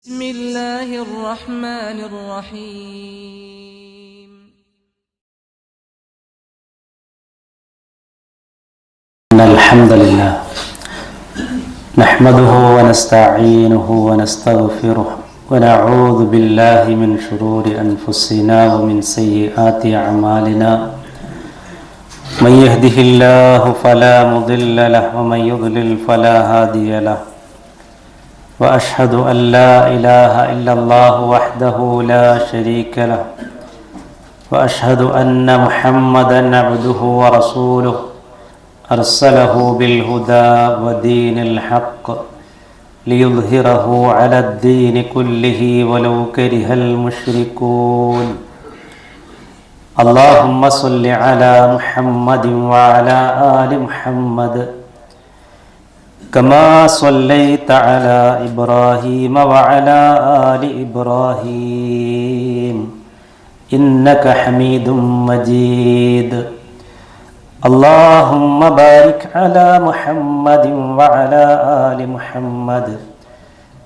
بسم الله الرحمن الرحيم. إن الحمد لله نحمده ونستعينه ونستغفره ونعوذ بالله من شرور أنفسنا ومن سيئات أعمالنا من يهده الله فلا مضل له ومن يضلل فلا هادي له وأشهد أن لا إله إلا الله وحده لا شريك له وأشهد أن محمدا عبده ورسوله أرسله بالهدى ودين الحق ليظهره على الدين كله ولو كره المشركون اللهم صل على محمد وعلى آل محمد كما صليت على إبراهيم وعلى آل إبراهيم إنك حميد مجيد اللهم بارك على محمد وعلى آل محمد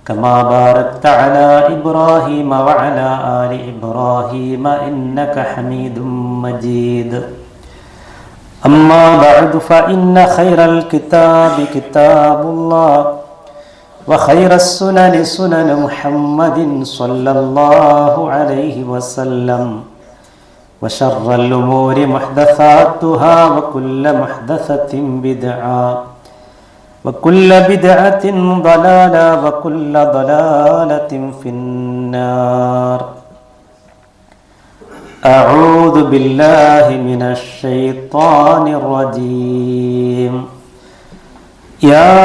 كما باركت على إبراهيم وعلى آل إبراهيم إنك حميد مجيد أما بعد فإن خير الكتاب كتاب الله وخير السنن سنن محمد صلى الله عليه وسلم وشر الأمور محدثاتها وكل محدثة بدعة وكل بدعة ضلالة وكل ضلالة في النار. أعوذ بالله من الشيطان الرجيم. يا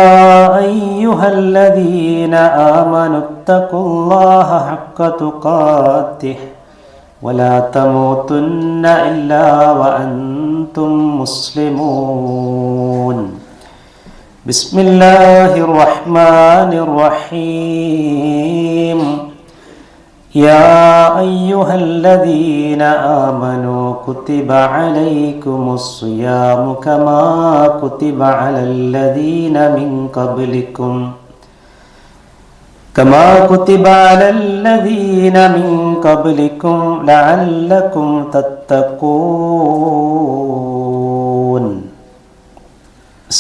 أيها الذين آمنوا اتقوا الله حق تقاته ولا تموتن إلا وأنتم مسلمون. بسم الله الرحمن الرحيم. يا أيها الذين آمنوا كتب عليكم الصيام كما كتب على الذين من قبلكم لعلكم تتقون.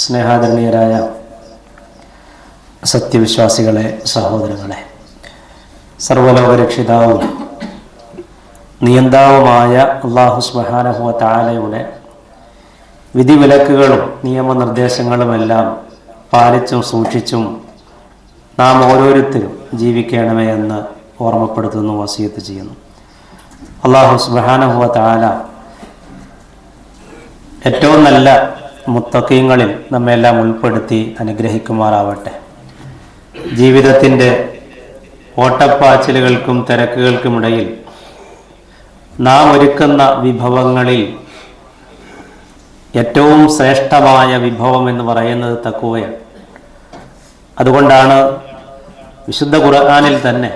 സ്നേഹാദരണീയരായ സത്യവിശ്വാസികളെ, സഹോദരങ്ങളെ, സർവലോകരക്ഷിതാവും നിയന്താവുമായ അല്ലാഹു സുബ്ഹാനഹു വ തആലയുടെ വിധിവിലക്കുകളും നിയമനിർദ്ദേശങ്ങളുമെല്ലാം പാലിച്ചും സൂക്ഷിച്ചും നാം ഓരോരുത്തരും ജീവിക്കണമേ എന്ന് ഓർമ്മപ്പെടുത്തുന്നു, വസിയത്ത് ചെയ്യുന്നു. അല്ലാഹു സുബ്ഹാനഹു വ തആല ഏറ്റവും നല്ല മുത്തഖീങ്ങളിൽ നമ്മെല്ലാം ഉൾപ്പെടുത്തി അനുഗ്രഹിക്കുമാറാവട്ടെ. ജീവിതത്തിൻ്റെ ഓട്ടപ്പാച്ചിലുകൾക്കും തിരക്കുകൾക്കുമിടയിൽ നാം ഒരുക്കുന്ന വിഭവങ്ങളിൽ ഏറ്റവും ശ്രേഷ്ഠമായ വിഭവം എന്ന് പറയുന്നത് തഖ്വയാണ്. അതുകൊണ്ടാണ് വിശുദ്ധ ഖുർആനിൽ തന്നെ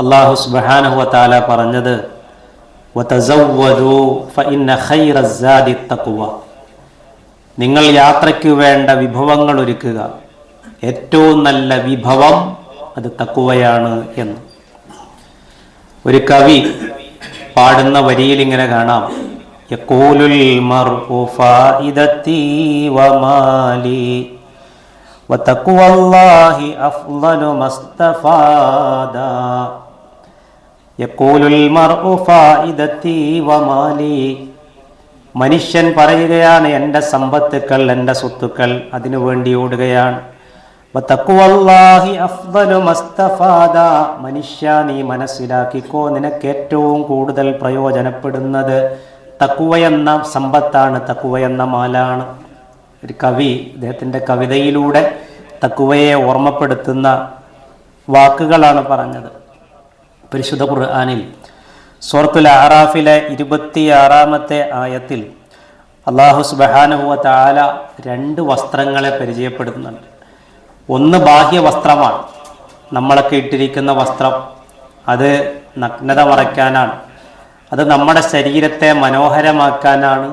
അല്ലാഹു സുബ്ഹാനഹു വ തആല പറഞ്ഞത് വതസവ്വദൂ ഫഇന്ന ഖൈറസ്സാദി തഖ്വ. നിങ്ങൾ യാത്രയ്ക്ക് വേണ്ട വിഭവങ്ങൾ ഒരുക്കുക, ഏറ്റവും നല്ല വിഭവം അത് തഖ്വയാണ് എന്ന്. ഒരു കവി പാടുന്ന വരിയിൽ ഇങ്ങനെ കാണാം, യഖൂലുൽ മർഉ ഫായിദതി വമാലി വതഖ്വല്ലാഹി അഫ്ളലു മസ്തഫാദാ. യഖൂലുൽ മർഉ ഫായിദതി വമാലി. മനുഷ്യൻ പറയുകയാണ്, എൻ്റെ സമ്പത്തുക്കൾ, എൻ്റെ സ്വത്തുക്കൾ അതിനു വേണ്ടി ഓടുകയാണ്. വതഖ്വല്ലാഹി അഫ്ളലു മസ്തഫാദ. മനുഷ്യ, നീ മനസ്സിലാക്കിക്കോ, നിനക്ക് ഏറ്റവും കൂടുതൽ പ്രയോജനപ്പെടുന്നത് തഖ്വ എന്ന സമ്പത്താണ്, തഖ്വ എന്ന മാലാണ്. ഒരു കവി അദ്ദേഹത്തിൻ്റെ കവിതയിലൂടെ തഖ്വയെ ഓർമ്മപ്പെടുത്തുന്ന വാക്കുകളാണ് പറഞ്ഞത്. പരിശുദ്ധ ഖുർആനിൽ സൂറത്തുൽ അഅറാഫിലെ 26-ാമത്തെ ആയത്തിൽ അല്ലാഹു സുബ്ഹാനഹു വ തആല രണ്ട് വസ്ത്രങ്ങളെ പരിചയപ്പെടുത്തുന്നുണ്ട്. ഒന്ന് ബാഹ്യവസ്ത്രമാണ്, നമ്മളൊക്കെ ഇട്ടിരിക്കുന്ന വസ്ത്രം. അത് നഗ്നത മറയ്ക്കാനാണ്, അത് നമ്മുടെ ശരീരത്തെ മനോഹരമാക്കാനാണ്,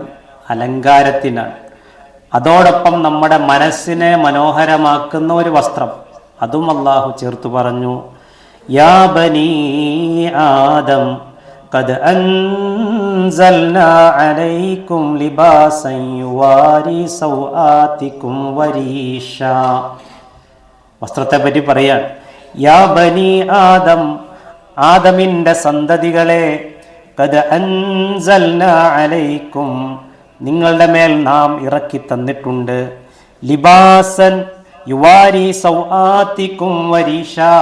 അലങ്കാരത്തിനാണ്. അതോടൊപ്പം നമ്മുടെ മനസ്സിനെ മനോഹരമാക്കുന്ന ഒരു വസ്ത്രം, അതും അല്ലാഹു ചേർത്തു പറഞ്ഞു. യാ ബനീ ആദം ഖദ് അൻസൽനാ അലൈക്കും ലിബാസൻ യുവാരി സൗആതികും വരീഷാ. വസ്ത്രത്തെ പറ്റി പറയാൻ, യാ ബനീ ആദം, ആദമിൻ്റെ സന്തതികളെ, ഖദ് അൻസൽനാ അലൈക്കും, നിങ്ങളുടെ മേൽ നാം ഇറക്കി തന്നിട്ടുണ്ട്, ലിബാസൻ യുവാരി സൗആതികും വരീഷാ,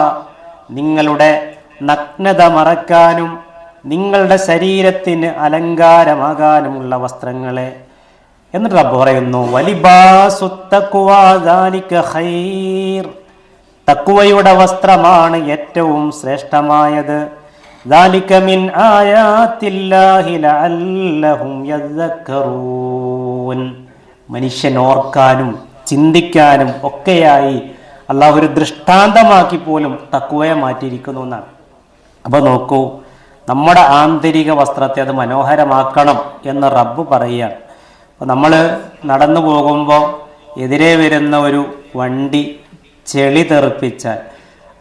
നിങ്ങളുടെ നഗ്നത മറക്കാനും നിങ്ങളുടെ ശരീരത്തിന് അലങ്കാരമാകാനുമുള്ള വസ്ത്രങ്ങളെ. എന്നിട്ട് റബ്ബ് പറയുന്നു, വലിബാസു തഖ്വാ ദാലിക ഖൈർ, തഖ്വയുടെ വസ്ത്രമാണ് ഏറ്റവും ശ്രേഷ്ഠമായത്. ദാലിക മിൻ ആയാത്തില്ലാഹി ലഅല്ലഹും യദ്ദക്കറൂൻ, മനുഷ്യൻ ഓർക്കാനും ചിന്തിക്കാനും ഒക്കെയായി അള്ളാഹു ഒരു ദൃഷ്ടാന്തമാക്കി പോലും തഖ്വയെ മാറ്റിയിരിക്കുന്നു എന്നാണ്. അപ്പോൾ നോക്കൂ, നമ്മുടെ ആന്തരിക വസ്ത്രത്തെ അത് മനോഹരമാക്കണം എന്ന് റബ്ബ് പറയുകയാണ്. അപ്പോൾ നമ്മൾ നടന്നു പോകുമ്പോൾ എതിരെ വരുന്ന ഒരു വണ്ടി ചെളി തെറിപ്പിച്ചാൽ,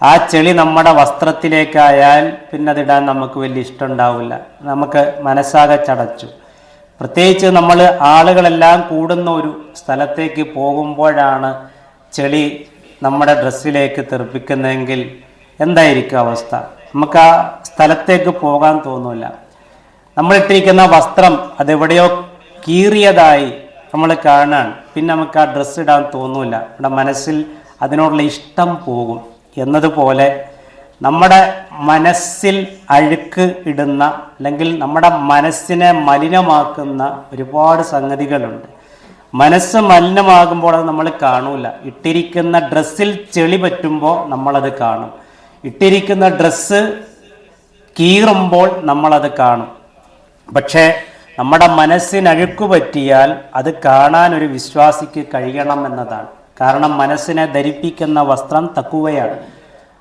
ആ ചെളി നമ്മുടെ വസ്ത്രത്തിലേക്കായാൽ പിന്നെ അതിടാൻ നമുക്ക് വലിയ ഇഷ്ടം ഉണ്ടാവില്ല, നമുക്ക് മനസ്സാകെ ചടച്ചു. പ്രത്യേകിച്ച് നമ്മൾ ആളുകളെല്ലാം കൂടുന്ന ഒരു സ്ഥലത്തേക്ക് പോകുമ്പോഴാണ് ചെളി നമ്മുടെ ഡ്രസ്സിലേക്ക് തെറിപ്പിക്കുന്നതെങ്കിൽ എന്തായിരിക്കും അവസ്ഥ? നമുക്ക് ആ സ്ഥലത്തേക്ക് പോകാൻ തോന്നില്ല. നമ്മളിട്ടിരിക്കുന്ന വസ്ത്രം അതെവിടെയോ കീറിയതായി നമ്മൾ കാണാൻ, പിന്നെ നമുക്ക് ആ ഡ്രസ്സ് ഇടാൻ തോന്നില്ല, നമ്മുടെ മനസ്സിൽ അതിനോടുള്ള ഇഷ്ടം പോകും. എന്നതുപോലെ നമ്മുടെ മനസ്സിൽ അഴുക്ക് ഇടുന്ന, അല്ലെങ്കിൽ നമ്മുടെ മനസ്സിനെ മലിനമാക്കുന്ന ഒരുപാട് സംഗതികളുണ്ട്. മനസ്സ് മലിനമാകുമ്പോൾ അത് നമ്മൾ കാണൂല. ഇട്ടിരിക്കുന്ന ഡ്രസ്സിൽ ചെളി പറ്റുമ്പോൾ നമ്മളത് കാണും, ഇട്ടിരിക്കുന്ന ഡ്രസ്സ് കീറുമ്പോൾ നമ്മളത് കാണും. പക്ഷേ നമ്മുടെ മനസ്സിന് അഴുക്ക് പറ്റിയാൽ അത് കാണാൻ ഒരു വിശ്വാസിക്ക് കഴിയണം എന്നതാണ്. കാരണം മനസ്സിനെ ധരിപ്പിക്കുന്ന വസ്ത്രം തഖ്വയാണ്.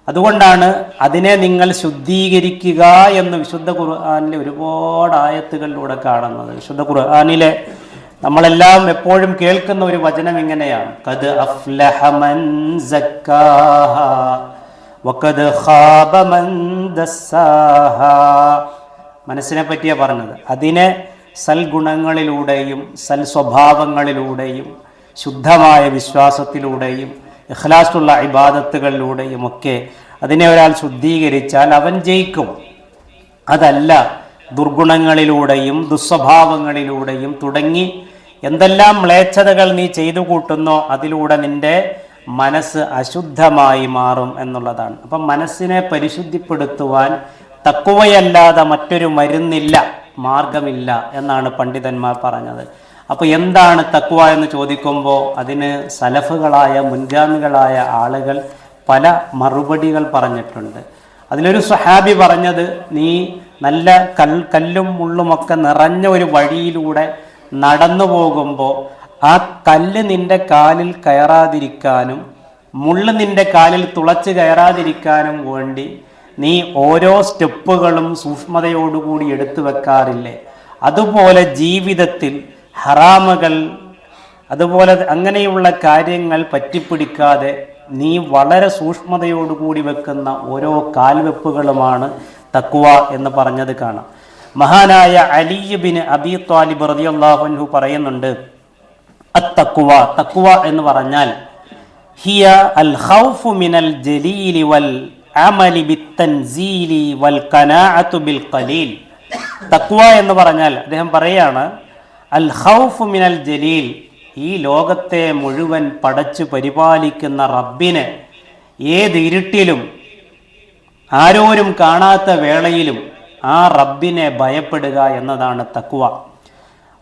അതുകൊണ്ടാണ് അതിനെ നിങ്ങൾ ശുദ്ധീകരിക്കുക എന്ന് വിശുദ്ധ ഖുർആനിലെ ഒരുപാട് ആയത്തുകളിലൂടെ കാണുന്നത്. വിശുദ്ധ ഖുർആനിലെ നമ്മളെല്ലാം എപ്പോഴും കേൾക്കുന്ന ഒരു വചനം ഇങ്ങനെയാണ്, ഖദ് അഫ്ലഹ മൻ സക്കാഹ വഖദ് ഖാബ മൻ ദസ്സാഹ. മനസ്സിനെ പറ്റിയാണ് പറഞ്ഞത്. അതിനെ സൽഗുണങ്ങളിലൂടെയും സൽ സ്വഭാവങ്ങളിലൂടെയും ശുദ്ധമായ വിശ്വാസത്തിലൂടെയും ഇഖ്ലാസുള്ള ഇബാദത്തുകളിലൂടെയും ഒക്കെ അതിനെ ഒരാൾ ശുദ്ധീകരിച്ചാൽ അവൻ ജയിക്കും. അതല്ല ദുർഗുണങ്ങളിലൂടെയും ദുസ്വഭാവങ്ങളിലൂടെയും തുടങ്ങി എന്തെല്ലാം മ്ലേച്ഛതകൾ നീ ചെയ്തു കൂട്ടുന്നോ അതിലൂടെ നിന്റെ മനസ്സ് അശുദ്ധമായി മാറും എന്നുള്ളതാണ്. അപ്പം മനസ്സിനെ പരിശുദ്ധിപ്പെടുത്തുവാൻ തഖ്വയല്ലാതെ മറ്റൊരു മരുന്നില്ല, മാർഗമില്ല എന്നാണ് പണ്ഡിതന്മാർ പറഞ്ഞത്. അപ്പോൾ എന്താണ് തഖ്വ എന്ന് ചോദിക്കുമ്പോൾ അതിന് സലഫുകളായ മുൻഗാമികളായ ആളുകൾ പല മറുപടികൾ പറഞ്ഞിട്ടുണ്ട്. അതിലൊരു സ്വഹാബി പറഞ്ഞത്, നീ നല്ല കല്ലും മുള്ളുമൊക്കെ നിറഞ്ഞ ഒരു വഴിയിലൂടെ നടന്നു പോകുമ്പോൾ ആ കല്ല് നിന്റെ കാലിൽ കയറാതിരിക്കാനും മുള്ള് നിന്റെ കാലിൽ തുളച്ച് കയറാതിരിക്കാനും വേണ്ടി നീ ഓരോ സ്റ്റെപ്പുകളും സൂക്ഷ്മതയോടുകൂടി എടുത്തു വെക്കാറില്ലേ? അതുപോലെ ജീവിതത്തിൽ ഹറാമുകൾ, അതുപോലെ അങ്ങനെയുള്ള കാര്യങ്ങൾ പറ്റിപ്പിടിക്കാതെ നീ വളരെ സൂക്ഷ്മതയോടുകൂടി വെക്കുന്ന ഓരോ കാൽവെപ്പുകളുമാണ് തഖ്വ എന്ന് പറഞ്ഞത് കാണാം. മഹാനായ അലി ബിൻ അബി ത്വാലിബ് റളിയല്ലാഹു അൻഹു പറയുന്നുണ്ട്, അത്തഖ്വ, തഖ്വ എന്ന് പറഞ്ഞാൽ ഹിയ അൽ ഖൗഫു മിനൽ ജലീലി വൽ അമലി ബിത്തൻസീലി വൽ ഖനാഅതു ബിൽ ഖലീൽ. തഖ്വ എന്ന് പറഞ്ഞാൽ അദ്ദേഹം പറയാണ്, അൽ ഖൗഫു മിനൽ ജലീൽ, ഈ ലോകത്തെ മുഴുവൻ പടച്ചു പരിപാലിക്കുന്ന റബ്ബിനെ ഏത് ഇരുട്ടിലും ആരോരും കാണാത്ത വേളയിലും ആ റബ്ബിനെ ഭയപ്പെടുക എന്നതാണ് തഖ്വ.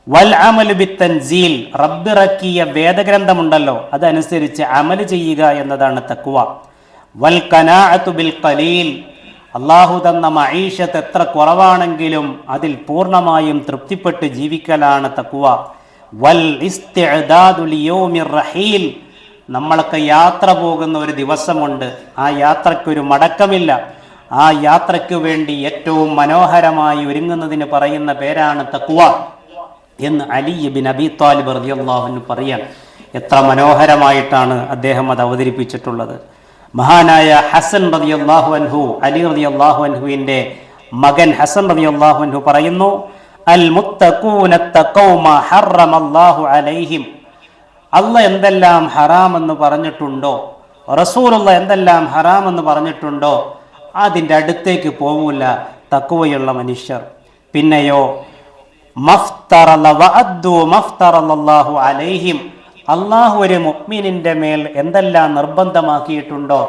വൽ അമലു ബിത്തൻസീൽ, റബ്ബിറക്കിയ വേദഗ്രന്ഥമുണ്ടല്ലോ അതനുസരിച്ച് അമല് ചെയ്യുക എന്നതാണ് തഖ്വ. വൽ ഖനാഅതു ബിൽ ഖലീൽ, അള്ളാഹു തന്ന മഈശത്ത് എത്ര കുറവാണെങ്കിലും അതിൽ പൂർണ്ണമായും തൃപ്തിപ്പെട്ട് ജീവിക്കലാണ് തഖ്വ. വൽ ഇസ്തിഅദാദു ലിയൗമിർ റഹീൽ, നമ്മളൊക്കെ യാത്ര പോകുന്ന ഒരു ദിവസമുണ്ട്, ആ യാത്രയ്ക്കൊരു മടക്കമില്ല. ആ യാത്രയ്ക്ക് വേണ്ടി ഏറ്റവും മനോഹരമായി ഒരുങ്ങുന്നതിന് പറയുന്ന പേരാണ് തഖ്വ എന്ന് അലി ബിൻ അബി ത്വാലിബ് റളിയല്ലാഹു അൻഹു പറയാൻ. എത്ര മനോഹരമായിട്ടാണ് അദ്ദേഹം അത് അവതരിപ്പിച്ചിട്ടുള്ളത്. മഹാനായ ഹസൻ റളിയല്ലാഹു അൻഹു, അലി റളിയല്ലാഹു അൻഹുവിന്റെ മകൻ ഹസൻ റളിയല്ലാഹു അൻഹു പറയുന്നു, അൽ മുത്തഖൂന തഖൗമ ഹറമല്ലാഹു അലൈഹിം. അല്ലാഹ് എന്തെല്ലാം ഹറാം എന്ന് പറഞ്ഞിട്ടുണ്ടോ, റസൂലുള്ള എന്തെല്ലാം ഹറാം എന്ന് പറഞ്ഞിട്ടുണ്ടോ അതിൻ്റെ അടുത്തേക്ക് പോകൂല തഖ്വയുള്ള മനുഷ്യർ. പിന്നെയോ മഫ്തറല്ലാഹു അലൈഹിം, അള്ളാഹു ഒരു മുഅ്മിനിന്റെ മേൽ എന്തെല്ലാം നിർബന്ധമാക്കിയിട്ടുണ്ടോ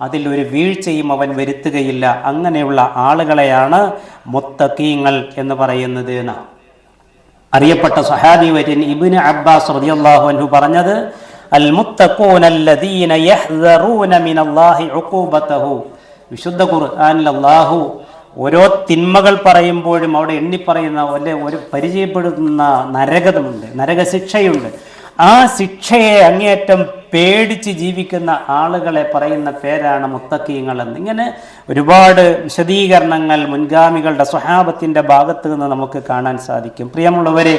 അതിൽ ഒരു വീഴ്ചയും അവൻ വരുത്തുകയില്ല. അങ്ങനെയുള്ള ആളുകളെയാണ് മുത്തഖീങ്ങൾ എന്ന് പറയുന്നത് എന്ന് അറിയപ്പെട്ട സ്വഹാബി വര്യൻ ഇബ്നു അബ്ബാസ് റളിയല്ലാഹു അൻഹു പറഞ്ഞത്, അൽ മുത്തഖൂന അല്ലദീന യഹ്ദറൂന മിനല്ലാഹി ഉഖൂബതഹു. വിശുദ്ധ ഖുർആനിൽ അല്ലാഹു ഓരോ തിന്മകൾ പറയുമ്പോഴും അവിടെ എണ്ണിപ്പറയുന്ന ഒരു പരിചയപ്പെടുത്തുന്ന നരകമുണ്ട്, നരകശിക്ഷയുണ്ട്. ആ ശിക്ഷയെ അങ്ങേയറ്റം പേടിച്ച് ജീവിക്കുന്ന ആളുകളെ പറയുന്ന പേരാണ് മുത്തഖീങ്ങൾ എന്ന്. ഇങ്ങനെ ഒരുപാട് വിശദീകരണങ്ങൾ മുൻഗാമികളുടെ സ്വഹാബത്തിന്റെ ഭാഗത്ത് നിന്ന് നമുക്ക് കാണാൻ സാധിക്കും. പ്രിയമുള്ളവരെ,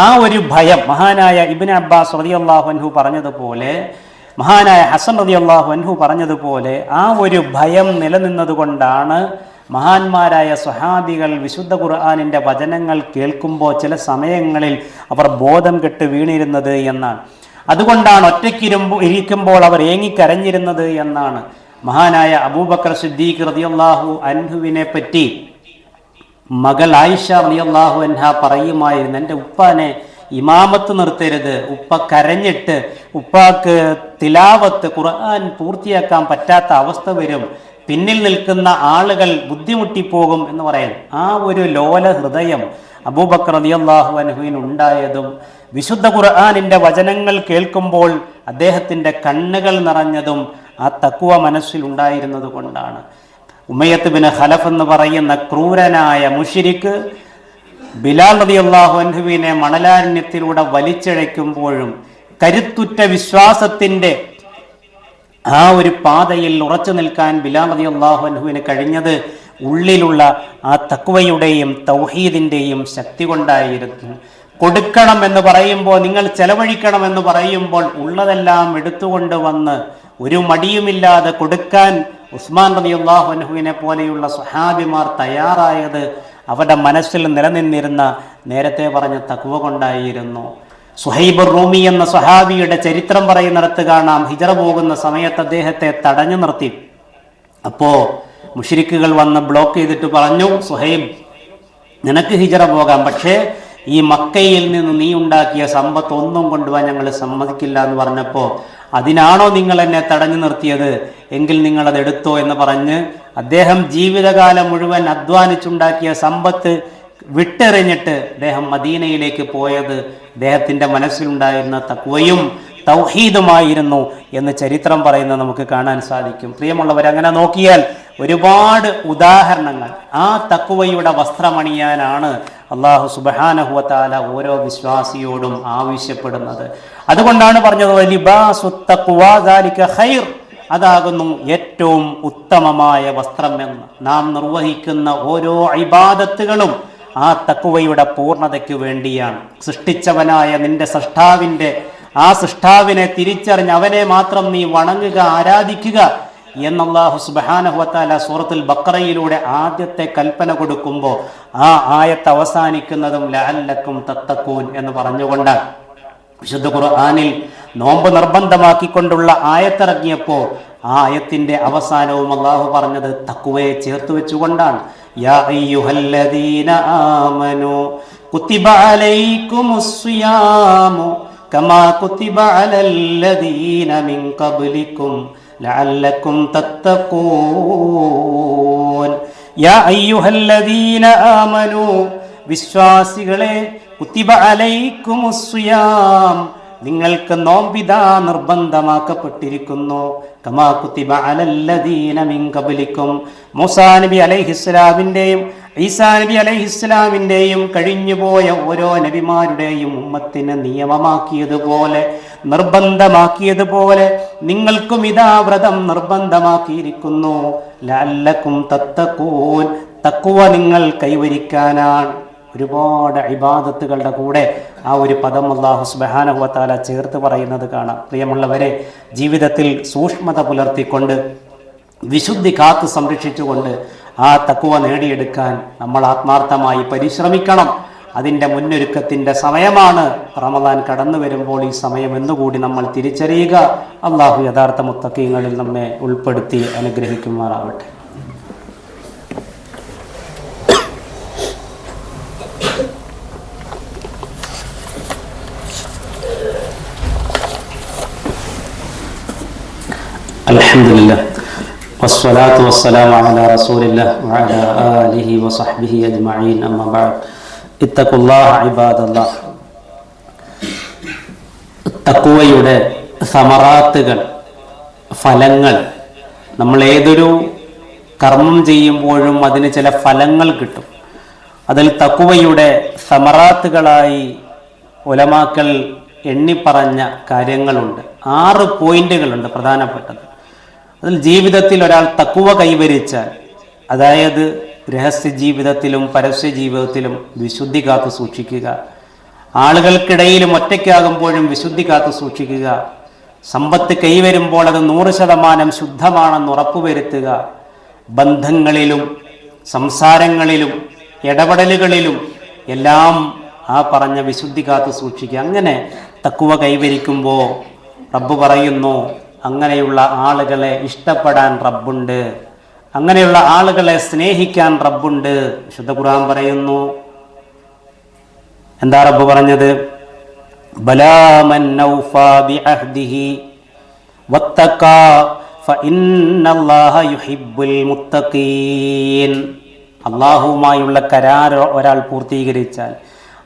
ആ ഒരു ഭയം മഹാനായ ഇബ്നു അബ്ബാസ് റളിയല്ലാഹു അൻഹു പറഞ്ഞതുപോലെ, മഹാനായ ഹസൻ റളിയല്ലാഹു അൻഹു പറഞ്ഞതുപോലെ ആ ഒരു ഭയം നിലനിന്നതുകൊണ്ടാണ് മഹാന്മാരായ സ്വഹാബികൾ വിശുദ്ധ ഖുർആനിൻ്റെ വചനങ്ങൾ കേൾക്കുമ്പോൾ ചില സമയങ്ങളിൽ അവർ ബോധം കെട്ട് വീണിരുന്നത് എന്നാണ്. അതുകൊണ്ടാണ് ഇരിക്കുമ്പോൾ അവർ ഏങ്ങിക്കരഞ്ഞിരുന്നത് എന്നാണ്. മഹാനായ അബൂബക്കർ സിദ്ദീഖ് റളിയല്ലാഹു അൻഹുവിനെ പറ്റി മകൾ ആയിഷ റളിയല്ലാഹു അൻഹ പറയുമായിരുന്നു, എൻ്റെ ഉപ്പാനെ ഇമാമത്ത് നിർത്തരുത്, ഉപ്പ കരഞ്ഞിട്ട് ഉപ്പാക്ക് തിലാവത്ത് ഖുർആൻ പൂർത്തിയാക്കാൻ പറ്റാത്ത അവസ്ഥ വരും, പിന്നിൽ നിൽക്കുന്ന ആളുകൾ ബുദ്ധിമുട്ടിപ്പോകും എന്ന് പറയാൻ. ആ ഒരു ലോല ഹൃദയം അബൂബക്കർ റളിയല്ലാഹു അൻഹുവിന് ഉണ്ടായതും വിശുദ്ധ ഖുർആനിൻ്റെ വചനങ്ങൾ കേൾക്കുമ്പോൾ അദ്ദേഹത്തിൻ്റെ കണ്ണുകൾ നിറഞ്ഞതും ആ തഖ്വ മനസ്സിൽ ഉണ്ടായിരുന്നത് കൊണ്ടാണ്. ഉമയ്യത്ത് ബിൻ ഖലഫ് എന്ന് പറയുന്ന ക്രൂരനായ മുശ്രിക്ക് ബിലാൽ റളിയല്ലാഹു അൻഹുവിനെ മണലാരണ്യത്തിലൂടെ വലിച്ചിഴയ്ക്കുമ്പോഴും കരുത്തുറ്റ വിശ്വാസത്തിൻ്റെ ആ ഒരു പാതയിൽ ഉറച്ചു നിൽക്കാൻ ബിലാൽ റളിയല്ലാഹു അൻഹുവിന് കഴിഞ്ഞത് ഉള്ളിലുള്ള ആ തഖ്വയുടെയും തൗഹീദിൻ്റെയും ശക്തി കൊണ്ടായിരുന്നു. കൊടുക്കണം എന്ന് പറയുമ്പോൾ, നിങ്ങൾ ചെലവഴിക്കണം എന്ന് പറയുമ്പോൾ ഉള്ളതെല്ലാം എടുത്തുകൊണ്ട് വന്ന് ഒരു മടിയുമില്ലാതെ കൊടുക്കാൻ ഉസ്മാൻ റളിയല്ലാഹു അൻഹുവിനെ പോലെയുള്ള സ്വഹാബിമാർ തയ്യാറായത് അവരുടെ മനസ്സിൽ നിലനിന്നിരുന്ന നേരത്തെ പറഞ്ഞ തഖ്വ കൊണ്ടായിരുന്നു. സുഹൈബ് റൂമി എന്ന സ്വഹാബിയുടെ ചരിത്രം പറയുന്നിടത്ത് കാണാം, ഹിജറ പോകുന്ന സമയത്ത് അദ്ദേഹത്തെ തടഞ്ഞു നിർത്തി. അപ്പോൾ മുശ്രിക്കുകൾ വന്ന് ബ്ലോക്ക് ചെയ്തിട്ട് പറഞ്ഞു, സുഹൈബ് നിനക്ക് ഹിജറ പോകാം, പക്ഷേ ഈ മക്കയിൽ നിന്ന് നീ ഉണ്ടാക്കിയ സമ്പത്ത് ഒന്നും കൊണ്ടുപോകാൻ ഞങ്ങൾ സമ്മതിക്കില്ല എന്ന് പറഞ്ഞപ്പോൾ, അതിനാണോ നിങ്ങൾ എന്നെ തടഞ്ഞു നിർത്തിയത്, എങ്കിൽ നിങ്ങളത് എടുത്തോ എന്ന് പറഞ്ഞ് അദ്ദേഹം ജീവിതകാലം മുഴുവൻ അധ്വാനിച്ചുണ്ടാക്കിയ സമ്പത്ത് വിട്ടെറിഞ്ഞിട്ട് അദ്ദേഹം മദീനയിലേക്ക് പോയത് അദ്ദേഹത്തിൻ്റെ മനസ്സിലുണ്ടായിരുന്ന തഖ്വയും തൗഹീദുമായിരുന്നു എന്ന് ചരിത്രം പറയുന്നത് നമുക്ക് കാണാൻ സാധിക്കും. പ്രിയമുള്ളവർ, അങ്ങനെ നോക്കിയാൽ ഒരുപാട് ഉദാഹരണങ്ങൾ. ആ തഖ്വയുടെ വസ്ത്രമണിയാനാണ് അല്ലാഹു സുബ്ഹാനഹു വ തആല ഓരോ വിശ്വാസിയോടും ആവശ്യപ്പെടുന്നത്. അതുകൊണ്ടാണ് പറഞ്ഞത്, ലിബാസു തഖ്വ ദാലിക ഖൈർ, അതാകുന്നു ഏറ്റവും ഉത്തമമായ വസ്ത്രമെന്ന്. നാം നിർവഹിക്കുന്ന ഓരോ ഇബാദത്തുകളും ആ തഖ്വയുടെ പൂർണ്ണതയ്ക്ക് വേണ്ടിയാണ്. സൃഷ്ടിച്ചവനായ നിന്റെ ആ സൃഷ്ടാവിനെ തിരിച്ചറിഞ്ഞ് അവനെ മാത്രം നീ വണങ്ങുക, ആരാധിക്കുക എന്ന് അല്ലാഹു സുബ്ഹാനഹു വ തആല സൂറത്തുൽ ബഖറയിലൂടെ ആദ്യത്തെ കൽപ്പന കൊടുക്കുമ്പോൾ ആ ആയത്ത് അവസാനിക്കുന്നതും ലഅല്ലക്കും തത്തഖൂൻ എന്ന് പറഞ്ഞുകൊണ്ടാണ്. വിശുദ്ധ ഖുർആനിൽ നോമ്പ് നിർബന്ധമാക്കിക്കൊണ്ടുള്ള ആയത്തിറങ്ങിയപ്പോൾ ആ ആയത്തിന്റെ അവസാനവും അല്ലാഹു പറഞ്ഞത് തഖ്വയെ ചേർത്ത് വെച്ചുകൊണ്ടാണ്. യാ അയ്യുഹല്ലദീന ആമനൂ കുതിബ അലൈക്കുമുസ് സിയാമു കമാ കുതിബ അലല്ലദീന മിൻ ഖബ്ലിക്കും ലഅല്ലക്കും തത്തഖൂൻ. യാ അയ്യുഹല്ലദീന ആമനൂ, വിശ്വാസികളെ, കുതിബ അലൈക്കുമുസ് സിയാം, നിങ്ങൾക്ക് നോമ്പിതാ നിർബന്ധമാക്കപ്പെട്ടിരിക്കുന്നു. കമാ കുതിബ അലല്ലദീന മിൻ ഖബ്ലിക്കും, മൂസാ നബി അലൈഹിസ്സലാമിൻ്റെയും ഈസാ നബി അലൈഹിസ്സലാമിൻ്റെയും കഴിഞ്ഞുപോയ ഓരോ നബിമാരുടെയും ഉമ്മത്തിന് നിയമമാക്കിയതുപോലെ, നിർബന്ധമാക്കിയതുപോലെ നിങ്ങൾക്കും ഇതാ വ്രതം നിർബന്ധമാക്കിയിരിക്കുന്നു. ലഅല്ലക്കും തത്തഖൂൻ, തഖ്വ നിങ്ങൾ കൈവരിക്കാനാണ്. ഒരുപാട് ഇബാദത്തുകളുടെ കൂടെ ആ ഒരു പദം അല്ലാഹു സുബ്ഹാനഹു വ തആല ചേർത്ത് പറയുന്നത് കാണാം. പ്രിയമുള്ളവരെ, ജീവിതത്തിൽ സൂക്ഷ്മത പുലർത്തിക്കൊണ്ട് വിശുദ്ധി കാത്തു സംരക്ഷിച്ചുകൊണ്ട് ആ തഖ്വ നേടിയെടുക്കാൻ നമ്മൾ ആത്മാർത്ഥമായി പരിശ്രമിക്കണം. അതിൻ്റെ മുന്നൊരുക്കത്തിൻ്റെ സമയമാണ് റമദാൻ കടന്നു വരുമ്പോൾ. ഈ സമയം എന്നുകൂടി നമ്മൾ തിരിച്ചറിയുക. അള്ളാഹു യഥാർത്ഥ മുത്തഖീങ്ങളിൽ നമ്മെ ഉൾപ്പെടുത്തി അനുഗ്രഹിക്കുമാറാവട്ടെ. അൽഹംദുലില്ലാഹ് വസ്സലാത്തു വസ്സലാമു അലാ റസൂലില്ലാഹ് വഅലാ ആലിഹി വസഹ്ബിഹി അജ്മഈൻ. അമ്മാ ബഅദ്. ഇത്തഖുല്ലാഹ ഇബാദല്ലാഹ്. തഖ്വയുടെ സമറാത്തുകൾ, ഫലങ്ങൾ, നമ്മൾ ഏതൊരു കർമ്മം ചെയ്യുമ്പോഴും അതിന് ചില ഫലങ്ങൾ കിട്ടും. അതിൽ തഖ്വയുടെ സമറാത്തുകളായി ഉലമാക്കൾ എണ്ണിപ്പറഞ്ഞ കാര്യങ്ങളുണ്ട്. 6 പോയിന്റുകളുണ്ട് പ്രധാനപ്പെട്ടത്. അതിൽ ജീവിതത്തിൽ ഒരാൾ തഖ്വ കൈവരിച്ചാൽ, അതായത് രഹസ്യ ജീവിതത്തിലും പരസ്യ ജീവിതത്തിലും വിശുദ്ധി കാത്തു സൂക്ഷിക്കുക, ആളുകൾക്കിടയിലും ഒറ്റയ്ക്കാകുമ്പോഴും വിശുദ്ധി കാത്തു സൂക്ഷിക്കുക, സമ്പത്ത് കൈവരുമ്പോൾ അത് 100% ശുദ്ധമാണെന്ന് ഉറപ്പുവരുത്തുക, ബന്ധങ്ങളിലും സംസാരങ്ങളിലും ഇടപെടലുകളിലും എല്ലാം ആ പറഞ്ഞ വിശുദ്ധി കാത്തു സൂക്ഷിക്കുക. അങ്ങനെ തഖ്വ കൈവരിക്കുമ്പോൾ റബ്ബ് പറയുന്നു, അങ്ങനെയുള്ള ആളുകളെ ഇഷ്ടപ്പെടാൻ റബ്ബുണ്ട്, അങ്ങനെയുള്ള ആളുകളെ സ്നേഹിക്കാൻ റബ്ബുണ്ട്. വിശുദ്ധ ഖുർആൻ പറയുന്നു, എന്താ റബ്ബ് പറഞ്ഞത്? ബലാ മൻ ഔഫാ ബിഅഹ്ദിഹി വത്തഖാ ഫഇന്നല്ലാഹ യുഹിബ്ബുൽ മുത്തഖീൻ. അല്ലാഹുവുമായുള്ള കരാർ ഒരാൾ പൂർത്തീകരിച്ചാൽ,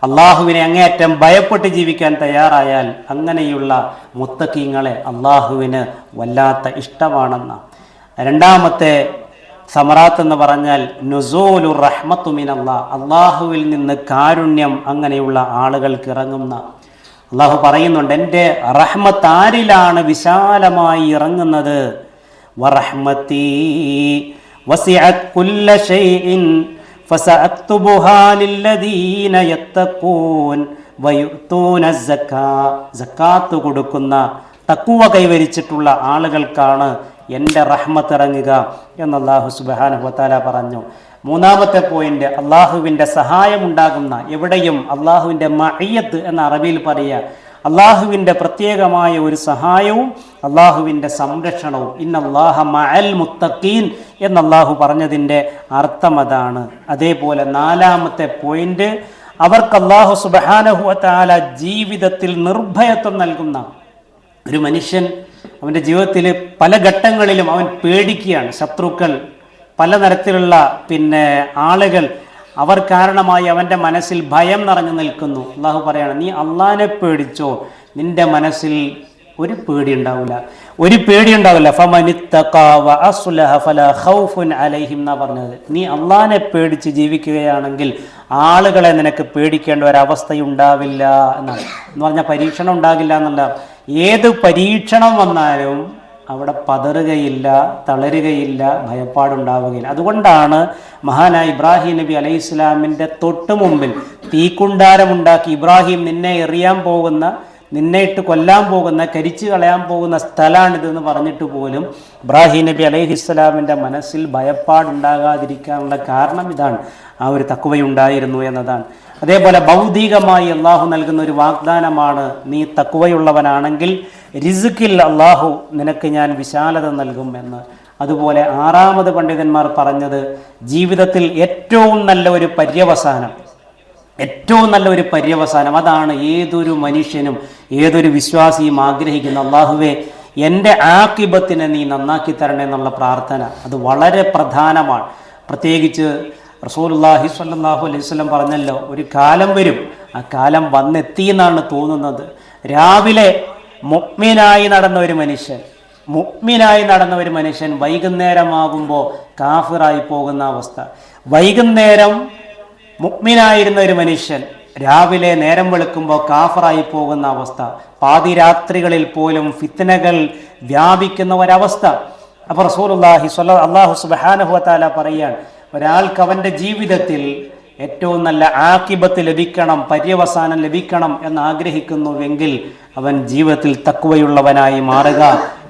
അള്ളാഹുവിനെ അങ്ങേയറ്റം ഭയപ്പെട്ട് ജീവിക്കാൻ തയ്യാറായാൽ, അങ്ങനെയുള്ള മുത്തഖീങ്ങളെ അള്ളാഹുവിന് വല്ലാത്ത ഇഷ്ടമാണെന്ന. രണ്ടാമത്തെ സമറാത്ത് എന്ന് പറഞ്ഞാൽ നുസൂലു റഹ്മത്തു മിനല്ലാഹ്, അള്ളാഹുവിൽ നിന്ന് കാരുണ്യം അങ്ങനെയുള്ള ആളുകൾക്ക് ഇറങ്ങുന്ന. അള്ളാഹു പറയുന്നുണ്ട്, എൻ്റെ റഹ്മത്ത് ആരിലാണ് വിശാലമായി ഇറങ്ങുന്നത്? വറഹ്മതീ വസിഅത് കുല്ല ഷൈഇൻ ഫസഅക്തുബുഹാ ലില്ലദീന യത്തഖൂൻ വയുഅ്തൂന സക്കാത്ത് കൊടുക്കുന്ന തഖ്വ കൈവരിച്ചിട്ടുള്ള ആളുകൾക്കാണ് എൻ്റെ റഹ്മത്ത് ഇറങ്ങുക എന്ന് അല്ലാഹു സുബ്ഹാനഹു വ തആല പറഞ്ഞു. മൂന്നാമത്തെ പോയിന്റ്, അള്ളാഹുവിൻ്റെ സഹായമുണ്ടാകുന്ന എവിടെയും അള്ളാഹുവിൻ്റെ മഅയ്യത്ത് എന്ന അറബിയിൽ പറയുക, അള്ളാഹുവിൻ്റെ പ്രത്യേകമായ ഒരു സഹായവും അള്ളാഹുവിൻ്റെ സംരക്ഷണവും. ഇന്നല്ലാഹ മഅൽ മുത്തഖീൻ എന്ന് അള്ളാഹു പറഞ്ഞതിൻ്റെ അർത്ഥം അതാണ്. അതേപോലെ നാലാമത്തെ പോയിന്റ്, അവർക്ക് അള്ളാഹു സുബ്ഹാനഹു വ തആല ജീവിതത്തിൽ നിർഭയത്വം നൽകുന്ന ഒരു മനുഷ്യൻ. അവൻ്റെ ജീവിതത്തിൽ പല ഘട്ടങ്ങളിലും അവൻ പേടിക്കുകയാണ്. ശത്രുക്കൾ, പലതരത്തിലുള്ള ആളുകൾ, അവർ കാരണമായി അവൻ്റെ മനസ്സിൽ ഭയം നിറഞ്ഞു നിൽക്കുന്നു. അള്ളാഹു പറയാണ്, നീ അള്ളാഹിനെ പേടിച്ചോ, നിന്റെ മനസ്സിൽ ഒരു പേടി ഉണ്ടാവില്ല. ഫമനിത്തഖാ വഅസ്ലഹ ഫലാ ഖൗഫുൻ അലൈഹിം എന്നാ പറഞ്ഞത്. നീ അള്ളാഹിനെ പേടിച്ച് ജീവിക്കുകയാണെങ്കിൽ ആളുകളെ നിനക്ക് പേടിക്കേണ്ട ഒരവസ്ഥയുണ്ടാവില്ല എന്നാണ്. എന്ന് പറഞ്ഞാൽ പരീക്ഷണം ഉണ്ടാകില്ല എന്നല്ല. ഏത് പരീക്ഷണം വന്നാലും അവിടെ പതറുകയില്ല, തളരുകയില്ല, ഭയപ്പാടുണ്ടാവുകയില്ല. അതുകൊണ്ടാണ് മഹാനായ ഇബ്രാഹിം നബി അലൈഹി ഇസ്ലാമിൻ്റെ തൊട്ട് മുമ്പിൽ തീക്കുണ്ടാരമുണ്ടാക്കി, ഇബ്രാഹിം നിന്നെ എറിയാൻ പോകുന്ന, നിന്നെ ഇട്ട് കൊല്ലാൻ പോകുന്ന, കരിച്ചു കളയാൻ പോകുന്ന സ്ഥലമാണിതെന്ന് പറഞ്ഞിട്ട് പോലും ഇബ്രാഹിം നബി അലൈഹി ഇസ്ലാമിൻ്റെ മനസ്സിൽ ഭയപ്പാടുണ്ടാകാതിരിക്കാനുള്ള കാരണം ഇതാണ്, ആ ഒരു തഖ്വയുണ്ടായിരുന്നു എന്നതാണ്. അതേപോലെ ഭൗതികമായി അള്ളാഹു നൽകുന്ന ഒരു വാഗ്ദാനമാണ്, നീ തഖ്വയുള്ളവനാണെങ്കിൽ റിസ്ക്കിൽ അള്ളാഹു നിനക്ക് ഞാൻ വിശാലത നൽകും എന്ന്. അതുപോലെ ആറാമത് പണ്ഡിതന്മാർ പറഞ്ഞത്, ജീവിതത്തിൽ ഏറ്റവും നല്ല ഒരു പര്യവസാനം അതാണ് ഏതൊരു മനുഷ്യനും ഏതൊരു വിശ്വാസിയും ആഗ്രഹിക്കുന്ന. അള്ളാഹുവേ, എൻ്റെ ആഖിബത്തിനെ നീ നന്നാക്കി തരണേ എന്നുള്ള പ്രാർത്ഥന, അത് വളരെ പ്രധാനമാണ്. പ്രത്യേകിച്ച് റസൂലുള്ളാഹി സ്വല്ലല്ലാഹു അലൈഹി വസല്ലം പറഞ്ഞല്ലോ, ഒരു കാലം വരും, ആ കാലം വന്നെത്തി എന്നാണ് തോന്നുന്നത്. രാവിലെ മുഅ്മിനായി നടന്ന ഒരു മനുഷ്യൻ വൈകുന്നേരമാകുമ്പോൾ കാഫിറായി പോകുന്ന അവസ്ഥ. വൈകുന്നേരം മുഅ്മിനായിരുന്ന ഒരു മനുഷ്യൻ രാവിലെ നേരം വെളുക്കുമ്പോൾ കാഫിറായി പോകുന്ന അവസ്ഥ. പാതിരാത്രികളിൽ പോലും ഫിത്നകൾ വ്യാപിക്കുന്ന ഒരവസ്ഥ. അപ്പോൾ റസൂലുള്ളാഹി അല്ലാഹു സുബ്ഹാനഹു വ തആല പറയുകയാണ്, ഒരാൾക്ക് അവൻ്റെ ജീവിതത്തിൽ ഏറ്റവും നല്ല ആഖിബത്ത് ലഭിക്കണം, പര്യവസാനം ലഭിക്കണം എന്ന് ആഗ്രഹിക്കുന്നുവെങ്കിൽ അവൻ ജീവിതത്തിൽ തഖ്വയുള്ളവനായി മാറുക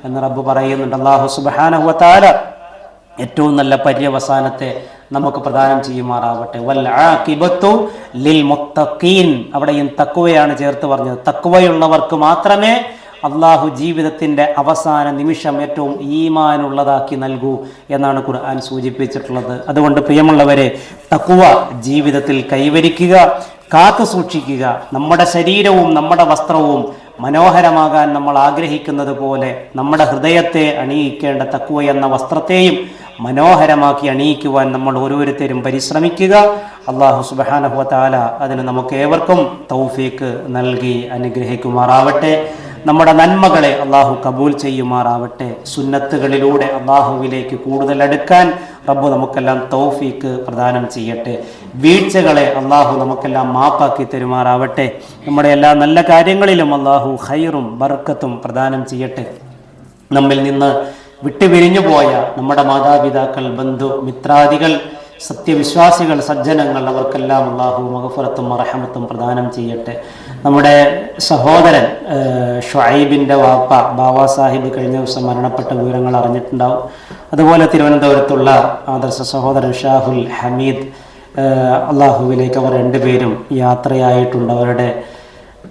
എന്ന് റബ്ബ് പറയുന്നുണ്ട്. അല്ലാഹു സുബ്ഹാനഹു വ തആല ഏറ്റവും നല്ല പര്യവസാനത്തെ നമുക്ക് പ്രദാനം ചെയ്യുമാറാവട്ടെ. വൽ ആഖിബത്തു ലിൽ മുത്തഖീൻ, അവിടെയും തഖ്വയാണ് ചേർത്ത് പറഞ്ഞത്. തഖ്വയുള്ളവർക്ക് മാത്രമേ അള്ളാഹു ജീവിതത്തിൻ്റെ അവസാന നിമിഷം ഏറ്റവും ഈമാനുള്ളതാക്കി നൽകൂ എന്നാണ് ഖുർആൻ സൂചിപ്പിച്ചിട്ടുള്ളത്. അതുകൊണ്ട് പ്രിയമുള്ളവരെ, തഖ്വ ജീവിതത്തിൽ കൈവരിക്കുക, കാത്തു സൂക്ഷിക്കുക. നമ്മുടെ ശരീരവും നമ്മുടെ വസ്ത്രവും മനോഹരമാകാൻ നമ്മൾ ആഗ്രഹിക്കുന്നത് പോലെ നമ്മുടെ ഹൃദയത്തെ അണിയിക്കേണ്ട തഖ്വ എന്ന വസ്ത്രത്തെയും മനോഹരമാക്കി അണിയിക്കുവാൻ നമ്മൾ ഓരോരുത്തരും പരിശ്രമിക്കുക. അള്ളാഹു സുബ്ഹാനഹു വ തആല അതിന് നമുക്ക് ഏവർക്കും തൗഫീക്ക് നൽകി അനുഗ്രഹിക്കുമാറാവട്ടെ. നമ്മുടെ നന്മകളെ അള്ളാഹു കബൂൽ ചെയ്യുമാറാവട്ടെ. സുന്നത്തുകളിലൂടെ അള്ളാഹുവിലേക്ക് കൂടുതൽ അടുക്കാൻ റബ്ബ് നമുക്കെല്ലാം തൗഫീക്ക് പ്രദാനം ചെയ്യട്ടെ. വീഴ്ചകളെ അള്ളാഹു നമുക്കെല്ലാം മാപ്പാക്കി തരുമാറാവട്ടെ. നമ്മുടെ എല്ലാ നല്ല കാര്യങ്ങളിലും അള്ളാഹു ഖൈറും ബർക്കത്തും പ്രദാനം ചെയ്യട്ടെ. നമ്മിൽ നിന്ന് വിട്ടുപിരിഞ്ഞു പോയ നമ്മുടെ മാതാപിതാക്കൾ, ബന്ധു മിത്രാദികൾ, സത്യവിശ്വാസികൾ, സജ്ജനങ്ങൾ, അവർക്കെല്ലാം അള്ളാഹു മഗ്ഫിറത്തും റഹ്മത്തും പ്രദാനം ചെയ്യട്ടെ. നമ്മുടെ സഹോദരൻ ഷുഐബിൻ്റെ വാപ്പ ബാവാ സാഹിബ് കഴിഞ്ഞ ദിവസം മരണപ്പെട്ട വിവരങ്ങൾ അറിഞ്ഞിട്ടുണ്ടാവും. അതുപോലെ തിരുവനന്തപുരത്തുള്ള ആദർശ സഹോദരൻ ഷാഹുൽ ഹമീദ്, അള്ളാഹുവിലേക്ക് അവർ രണ്ടുപേരും യാത്രയായിട്ടുണ്ട്. അവരുടെ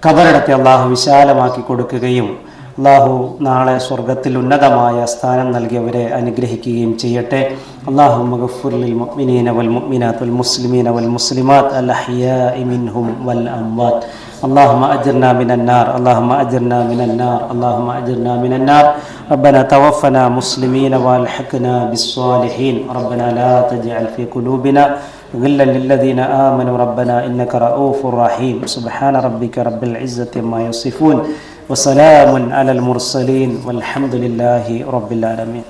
ഖബറിടത്തെ അള്ളാഹു വിശാലമാക്കി കൊടുക്കുകയും അള്ളാഹു നാളെ സ്വർഗത്തിൽ ഉന്നതമായ സ്ഥാനം നൽകിയവരെ അനുഗ്രഹിക്കുകയും ചെയ്യട്ടെ. അല്ലാഹുമ്മ ഗഫ്ഫിർ ലിൽ മുഅ്മിനീന വൽ മുഅ്മിനാത്ത് വൽ മുസ്ലിമീന വൽ മുസ്ലിമാത്ത് അൽ അഹ്യാഇ മിൻഹും വൽ അംവാത്ത്. اللهم أجرنا من النار، اللهم أجرنا من النار، اللهم أجرنا من النار. ربنا توفنا مسلمين والحقنا بالصالحين. ربنا لا تجعل في قلوبنا غلا للذين آمنوا ربنا إنك رؤوف رحيم. سبحان ربك رب العزة ما يصفون وسلام على المرسلين والحمد لله رب العالمين.